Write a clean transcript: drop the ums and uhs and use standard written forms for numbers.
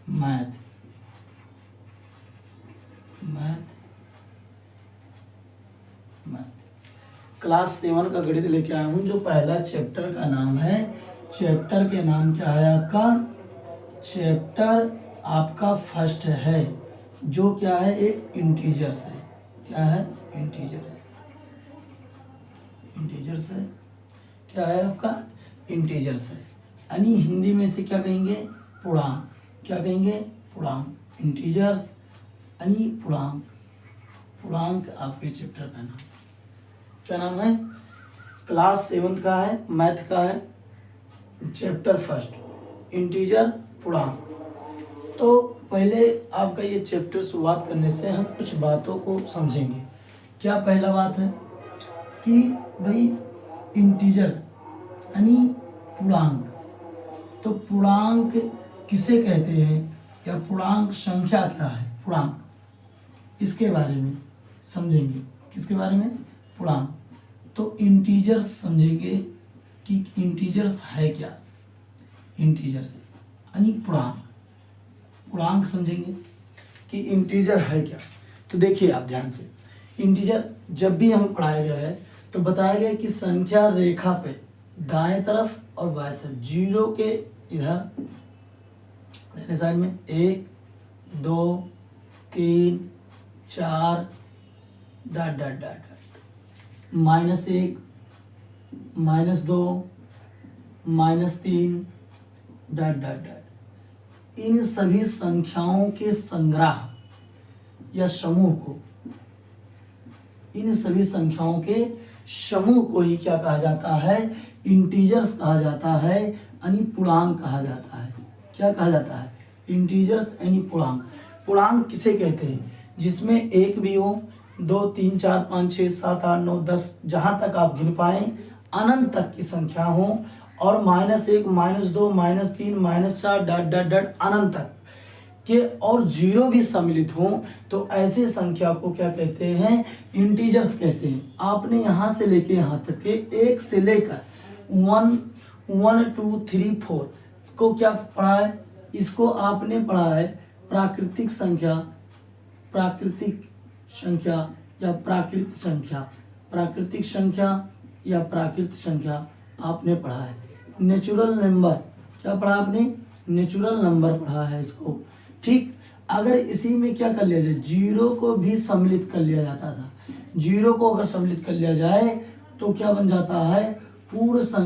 Math math math class 7 का गणित लेके आया हूँ। जो पहला चैप्टर का नाम है, चैप्टर के नाम क्या है आपका? चैप्टर आपका फर्स्ट है, जो क्या है? एक इंटीजर्स है। क्या है? इंटीजर्स। इंटीजर्स है। क्या है आपका? इंटीजर्स है। यानी हिंदी में से क्या कहेंगे? पूर्णांक। क्या कहेंगे? पूर्णांक। इंटीजर्स यानी पूर्णांक। पूर्णांक आपके चैप्टर का नाम क्या नाम है? क्लास 7 का है, मैथ का है, चैप्टर फर्स्ट, इंटीजर, पूर्णांक। तो पहले आपका ये चैप्टर शुरुआत करने से हम कुछ बातों को समझेंगे। क्या पहला बात है कि भाई इंटीजर यानी पूर्णांक, तो पूर्णांक किसे कहते हैं या पूर्णांक संख्या क्या है? पूर्णांक, इसके बारे में समझेंगे। किसके बारे में? पूर्णांक। तो इंटीजर्स समझेंगे कि इंटीजर्स है क्या। इंटीजर्स यानी पूर्णांक। पूर्णांक समझेंगे कि इंटीजर है क्या। तो देखिए आप ध्यान से, इंटीजर जब भी हम पढ़ाया गया है तो बताया गया कि संख्या रेखा पे दाएं तरफ और बाएं तरफ, जीरो के इधर दाहिने साइड में 1 2 3 4 dot dot dot, -1 -2 -3 dot dot dot, इन सभी संख्याओं के संग्रह या समूह को, इन सभी संख्याओं के समूह को ही क्या कहा जाता है? इंटीजर्स कहा जाता है, यानी पूर्णांक कहा जाता है। क्या कहा जाता है? इंटीजर्स यानी पूर्णांक। पूर्णांक किसे कहते हैं? जिसमें एक भी हो, 2 3 4 5 6 7 8 9 10, जहां तक आप गिन पाए, अनंत तक की संख्या हो, और -1 -2 -3 -4 डॉट डॉट डॉट अनंत तक के, और जीरो भी सम्मिलित हो, तो ऐसे संख्या को क्या कहते हैं? इंटीजर्स कहते हैं। आपने यहां से लेके यहां तक के, 1 से लेकर 1 1 2 3 4 को क्या पढ़ा है? इसको आपने पढ़ा है प्राकृतिक संख्या, प्राकृतिक संख्या या प्राकृत संख्या, प्राकृतिक संख्या या प्राकृत संख्या आपने पढ़ा है। नेचुरल नंबर क्या पढ़ा आपने? नेचुरल नंबर पढ़ा है इसको। ठीक, अगर इसी में क्या कर लिया जाए, जीरो को भी सम्मिलित कर लिया जाता था। जीरो को अगर सम्मिलित कर लिया जाए तो क्या बन जाता है? पूर्ण संख्या